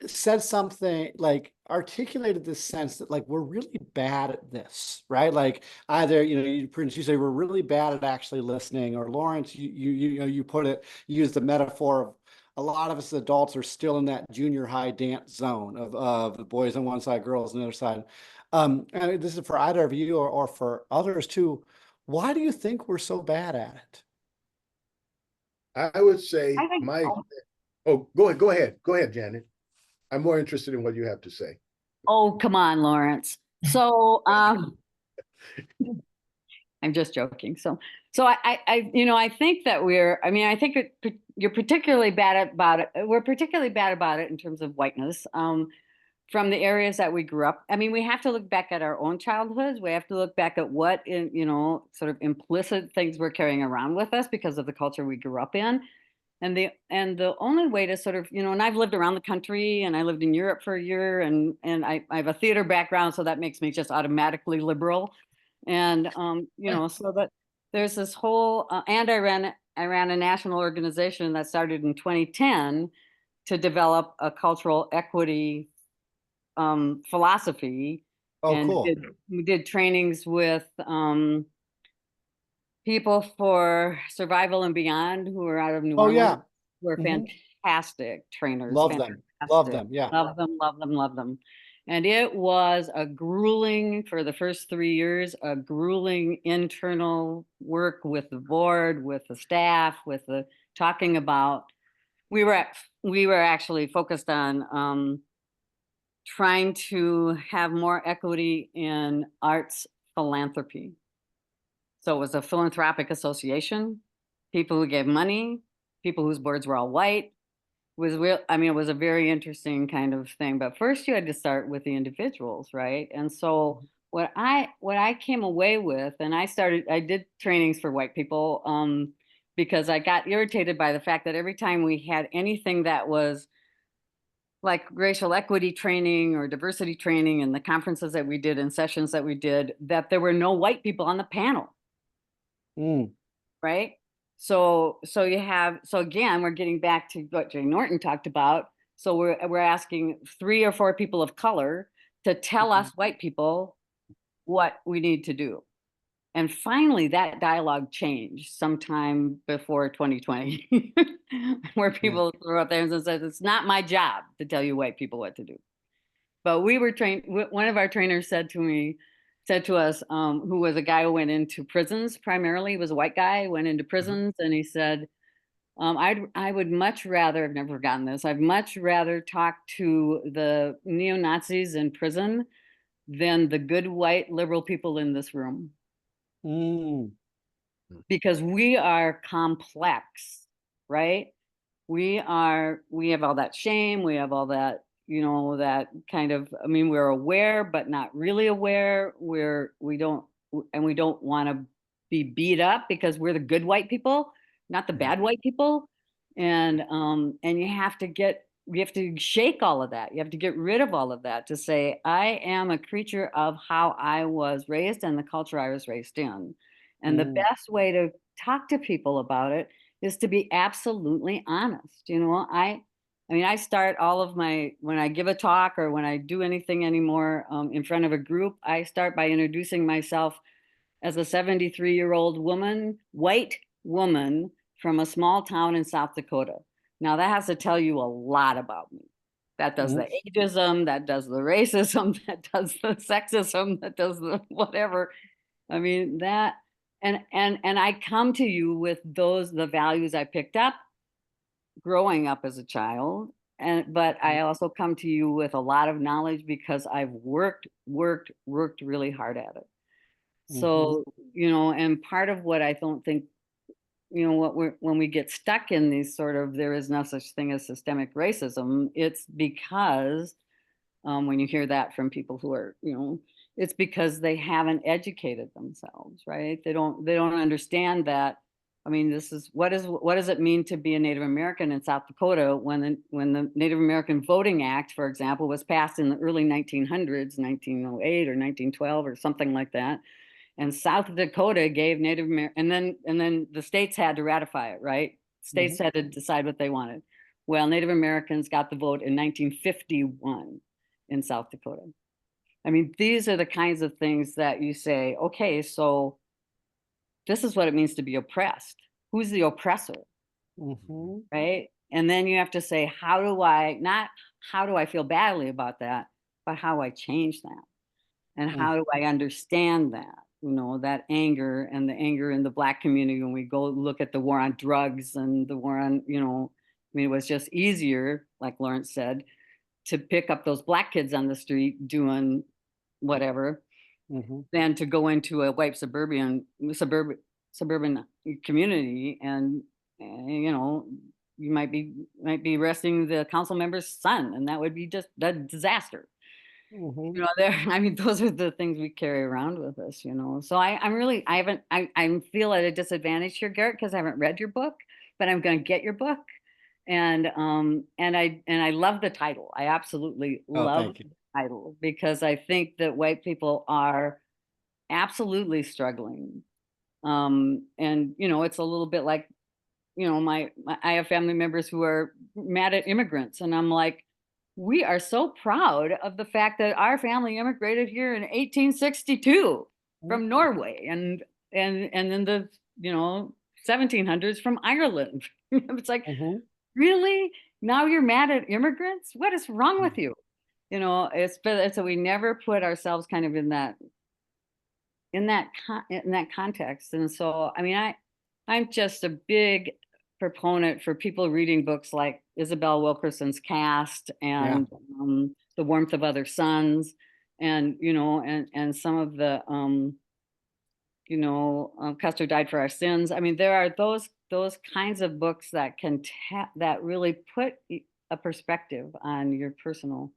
said something like articulated this sense that like we're really bad at this, right? Like either, Prudence, you say we're really bad at actually listening, or Lawrence, you put it, you use the metaphor of a lot of us adults are still in that junior high dance zone of the boys on one side, girls on the other side. And this is for either of you or for others too. Why do you think we're so bad at it? I would say I think, go ahead, Janet. I'm more interested in what you have to say. oh, come on, Lawrence. So, I'm just joking. So I think that I think you're particularly bad about it. We're particularly bad about it in terms of whiteness. From the areas that we grew up. I mean, we have to look back at our own childhoods. We have to look back at what sort of implicit things we're carrying around with us because of the culture we grew up in. And the only way to sort of, and I've lived around the country, and I lived in Europe for a year, and I have a theater background, so that makes me just automatically liberal. And so that there's this whole and I ran a national organization that started in 2010 to develop a cultural equity philosophy. Oh, And cool. we did trainings with people for Survival and Beyond who are out of New Oh, Orleans. yeah. Who are Mhm. fantastic trainers. Love them. Love them. Yeah. Love them, love them, love them. And it was a grueling, for the first 3 years, a grueling internal work with the board, with the staff, with the talking about, we were actually focused on trying to have more equity in arts philanthropy. So it was a philanthropic association, people who gave money, people whose boards were all white. It was real. I mean, it was a very interesting kind of thing. But first, you had to start with the individuals, right? And so what I came away with, and I did trainings for white people because I got irritated by the fact that every time we had anything that was like racial equity training or diversity training and the conferences that we did and sessions that we did, that there were no white people on the panel. Mm. Right? So again, we're getting back to what Jay Norton talked about. So we're asking 3 or 4 people of color to tell us white people what we need to do. And finally, that dialogue changed sometime before 2020, where people threw up there and said, "It's not my job to tell you white people what to do." But we were trained. One of our trainers said to us, who was a guy who went into prisons primarily, he was a white guy, went into prisons, and he said, I would much rather, I've never forgotten this, I'd much rather talk to the neo-Nazis in prison than the good white liberal people in this room. Mm. Because we are complex, right? We have all that shame, we have all that, that kind of, I mean, we're aware, but not really aware. We don't want to be beat up because we're the good white people, not the bad white people. And you have to shake all of that. You have to get rid of all of that to say, I am a creature of how I was raised and the culture I was raised in. And the best way to talk to people about it is to be absolutely honest. I start all of when I give a talk or when I do anything anymore in front of a group, I start by introducing myself as a 73-year-old woman, white woman from a small town in South Dakota. Now that has to tell you a lot about me. That does the ageism, that does the racism, that does the sexism, that does the whatever. I mean, that, and I come to you with the values I picked up growing up as a child. But I also come to you with a lot of knowledge because I've worked really hard at it. So, and part of what I don't think, when we get stuck in these sort of, there is no such thing as systemic racism, it's because when you hear that from people who are, it's because they haven't educated themselves, right? They don't understand that. I mean, this is what does it mean to be a Native American in South Dakota when the Native American Voting Act, for example, was passed in the early 1900s, 1908 or 1912 or something like that. And South Dakota gave Native American, and then the states had to ratify it, right? States had to decide what they wanted. Well, Native Americans got the vote in 1951 in South Dakota. I mean, these are the kinds of things that you say, okay, so this is what it means to be oppressed. Who's the oppressor? Mhm. Right? And then you have to say, how do I feel badly about that, but how I change that? And how do I understand that? You know, that anger and the anger in the Black community when we go look at the war on drugs and the war on, you know, I mean, it was just easier, like Lawrence said, to pick up those Black kids on the street doing whatever Mhm. than to go into a white suburban community and you know, you might be arresting the council member's son, and that would be just a disaster. Mhm. You know, there, I mean, those are the things we carry around with us, you know. So I feel at a disadvantage here, Garrett, because I haven't read your book, but I'm going to get your book. And I love the title. I absolutely Oh, love thank you. the title because I think that white people are absolutely struggling. And you know, it's a little bit like, you know, I have family members who are mad at immigrants, and I'm like, we are so proud of the fact that our family immigrated here in 1862 from Norway and then the, you know, 1700s from Ireland. It's like, Mhm. really? Now you're mad at immigrants? What is wrong with you? You know, so we never put ourselves kind of in that context. And so, I mean, I'm just a big proponent for people reading books like Isabel Wilkerson's Caste and The Warmth of Other Suns, and you know, and some of the you know, Custer Died for Our Sins. I mean, there are those kinds of books that can that really put a perspective on your personal.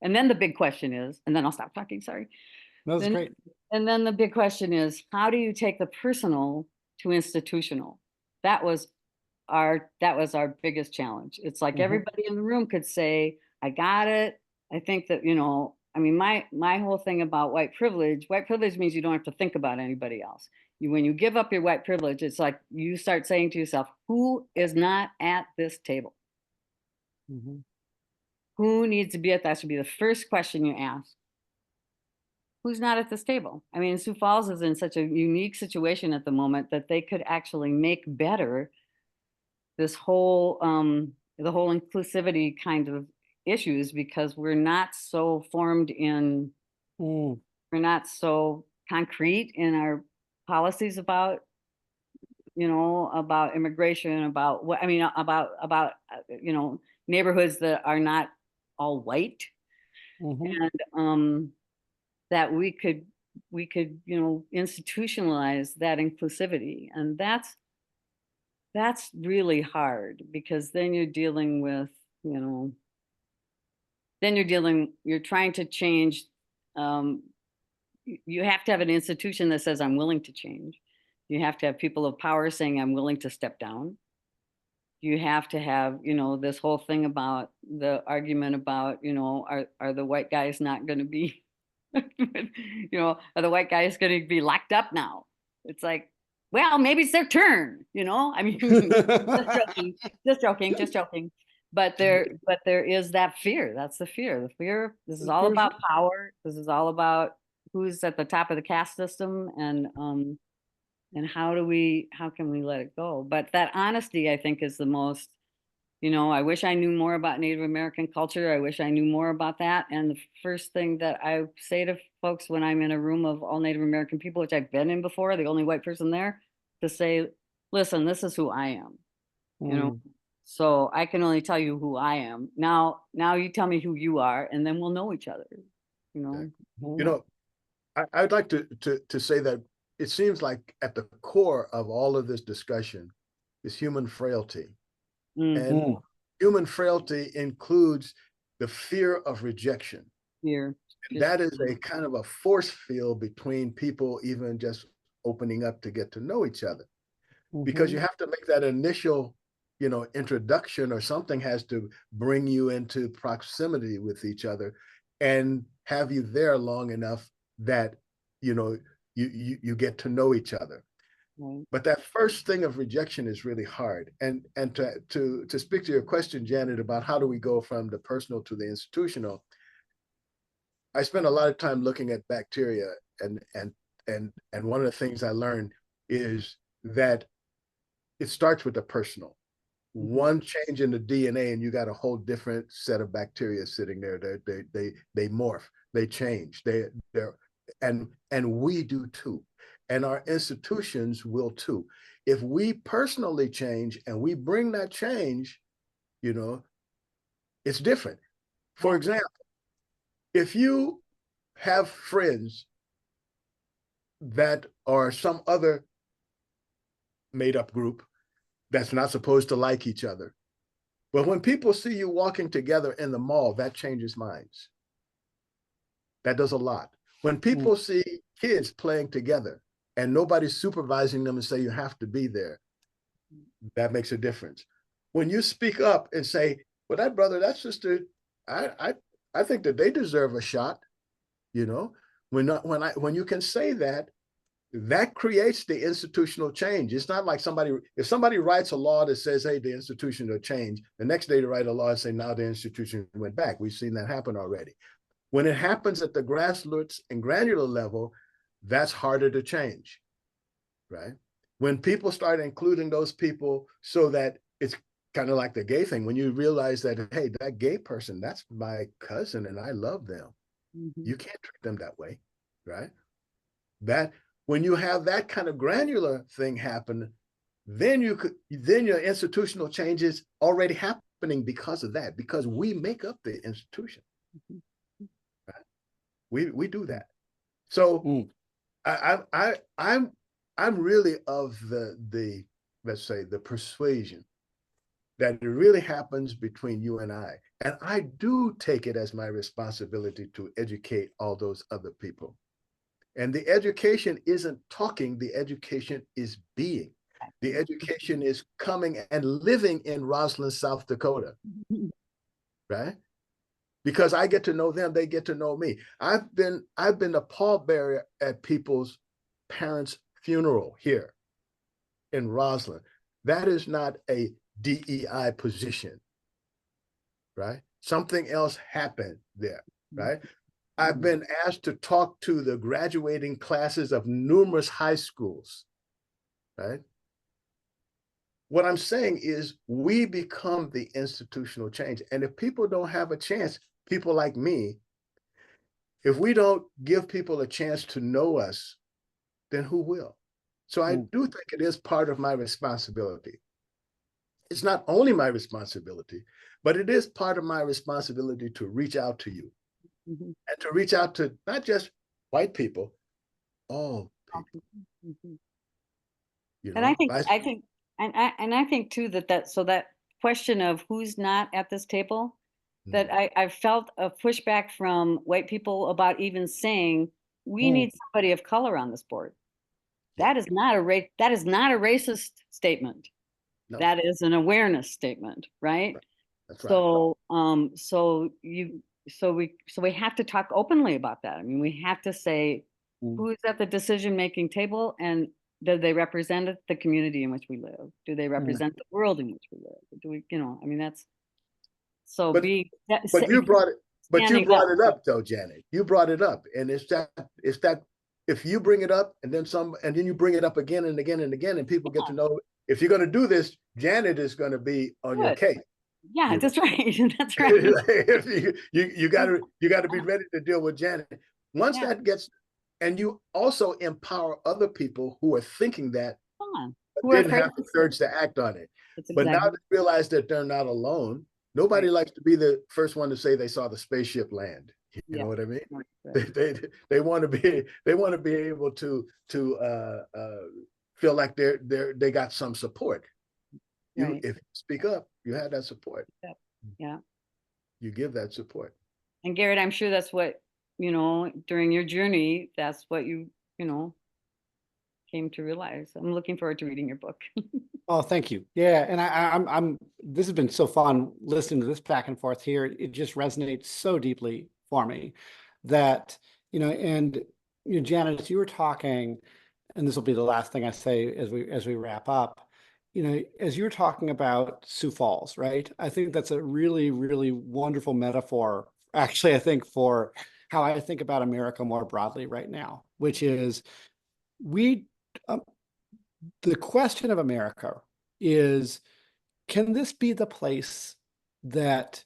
And then the big question is, and then I'll stop talking. Sorry. That was Then, great. and then the big question is, how do you take the personal to institutional? That was our biggest challenge. It's like everybody in the room could say, I got it. I think that, you know, I mean, my whole thing about white privilege means you don't have to think about anybody else. When you give up your white privilege, it's like you start saying to yourself, who is not at this table? Mhm. Who needs to be at that? Should be the first question you ask. Who's not at this table? I mean, Sioux Falls is in such a unique situation at the moment that they could actually make better this whole the whole inclusivity kind of issues because we're not so formed in Mm. we're not so concrete in our policies about, you know, about immigration, about what I mean about you know, neighborhoods that are not all white. Mhm. And that we could you know, institutionalize that inclusivity, and that's really hard because then you're dealing with, you know, you're trying to change. You have to have an institution that says I'm willing to change. You have to have people of power saying I'm willing to step down. You have to have, you know, this whole thing about the argument about, you know, are the white guys not going to be you know, are the white guys going to be locked up now? It's like, well, maybe it's their turn, you know? I mean, just joking. But there is that fear. That's the fear. The fear, this is all about power. This is all about who's at the top of the caste system and how can we let it go? But that honesty, I think, is the most, you know, I wish I knew more about Native American culture. I wish I knew more about that. And the first thing that I say to folks when I'm in a room of all Native American people, which I've been in before, the only white person there, to say, listen, this is who I am, you know, so I can only tell you who I am. Now you tell me who you are, and then we'll know each other, you know. You know, I'd like to say that it seems like at the core of all of this discussion is human frailty. And human frailty includes the fear of rejection. Here. And that is a kind of a force field between people even just opening up to get to know each other. Because you have to make that initial, you know, introduction, or something has to bring you into proximity with each other and have you there long enough that, you know, you get to know each other. Right. But that first thing of rejection is really hard. And to speak to your question, Janet, about how do we go from the personal to the institutional, I spent a lot of time looking at bacteria, and one of the things I learned is that it starts with the personal. One change in the DNA, and you got a whole different set of bacteria sitting there. They morph, they change, and we do too, and our institutions will too. If we personally change and we bring that change, you know, it's different. For example, if you have friends that are some other made-up group that's not supposed to like each other, but when people see you walking together in the mall, that changes minds. That does a lot. When people see kids playing together and nobody's supervising them and say you have to be there, that makes a difference. When you speak up and say, well, that brother, that sister, I think that they deserve a shot, you know, when you can say that, that creates the institutional change. It's not like if somebody writes a law that says, hey, the institution will change, the next day to write a law and say, now the institution went back. We've seen that happen already. When it happens at the grassroots and granular level, that's harder to change, right? When people start including those people so that it's kind of like the gay thing, when you realize that, hey, that gay person, that's my cousin and I love them. You can't treat them that way, right? That when you have that kind of granular thing happen, then your institutional change is already happening because of that, because we make up the institution. Right? We do that. So I'm really of the let's say the persuasion that it really happens between you and I. And I do take it as my responsibility to educate all those other people. And the education isn't talking, the education is being. The education is coming and living in Roslyn, South Dakota, right? Because I get to know them, they get to know me. I've been a pallbearer at people's parents' funeral here in Roslyn. That is not a DEI position, right? Something else happened there, right? I've been asked to talk to the graduating classes of numerous high schools, right? What I'm saying is we become the institutional change. And if people don't have a chance, people like me, if we don't give people a chance to know us, then who will? So I do think it is part of my responsibility. It's not only my responsibility, but it is part of my responsibility to reach out to you. And to reach out to not just white people, all people. You know, And I think too that question of who's not at this table, that I felt a pushback from white people about even saying we need somebody of color on this board. That is not a racist statement. No. That is an awareness statement, right? That's right. So we have to talk openly about that. I mean, we have to say who's at the decision-making table, and do they represent the community in which we live? Do they represent the world in which we live? Do we, I mean, that's so. But you brought it up though, Janet. You brought it up, and it's that if you bring it up and then you bring it up again and again and again, and people get to know, if you're going to do this, Janet is going to be on your case. Yeah, that's right. That's right. you got to be ready to deal with Janet. Once that gets, and you also empower other people who are thinking that, but didn't have the courage to act on it. But now they realize that they're not alone. Nobody likes to be the first one to say they saw the spaceship land. You know what I mean? Right. They want to be able to feel like they got some support. If you speak up, you have that support. Yeah. You give that support. And Garrett, I'm sure that's what, during your journey, that's what you came to realize. I'm looking forward to reading your book. Oh, thank you. Yeah. And I'm this has been so fun listening to this back and forth here. It just resonates so deeply for me that, and Janet, as you were talking, and this will be the last thing I say as we wrap up, you know, as you're talking about Sioux Falls, right? I think that's a really, really wonderful metaphor, actually, I think, for how I think about America more broadly right now, which is the question of America is, can this be the place that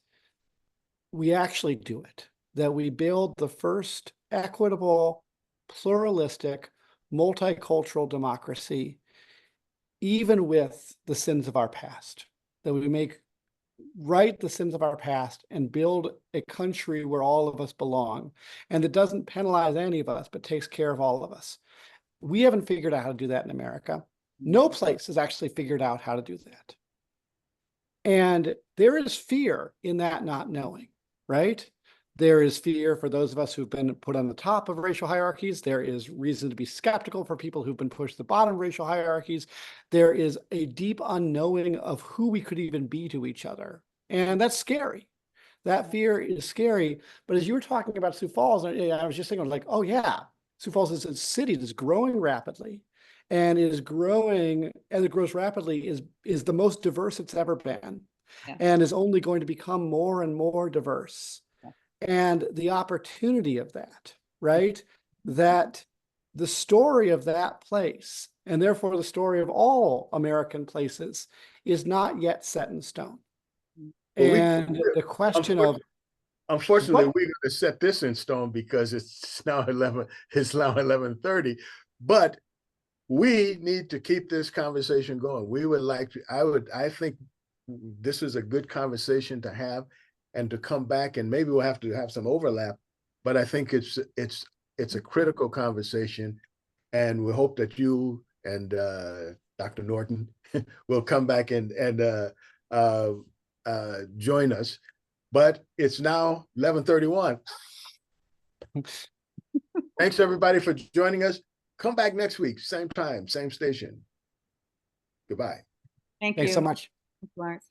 we actually do it? That we build the first equitable, pluralistic, multicultural democracy, even with the sins of our past, that we make right the sins of our past and build a country where all of us belong, and that doesn't penalize any of us, but takes care of all of us. We haven't figured out how to do that in America. No place has actually figured out how to do that. And there is fear in that not knowing, right? There is fear for those of us who've been put on the top of racial hierarchies. There is reason to be skeptical for people who've been pushed to the bottom of racial hierarchies. There is a deep unknowing of who we could even be to each other. And that's scary. That fear is scary. But as you were talking about Sioux Falls, I was just thinking like, oh yeah, Sioux Falls is a city that's growing rapidly, and is growing, as it grows rapidly, is the most diverse it's ever been, and is only going to become more and more diverse. And the opportunity of that, right? That the story of that place, and therefore the story of all American places, is not yet set in stone. Well, and the question of, unfortunately, we're going to set this in stone because it's now 11:30, but we need to keep this conversation going. We would like to, I think this is a good conversation to have, and to come back, and maybe we'll have to have some overlap, but I think it's a critical conversation, and we hope that you and Dr. Norton will come back and join us. But it's now 11:31. Thanks everybody for joining us. Come back next week, same time, same station. Goodbye. Thank you. Thanks so much. Lawrence.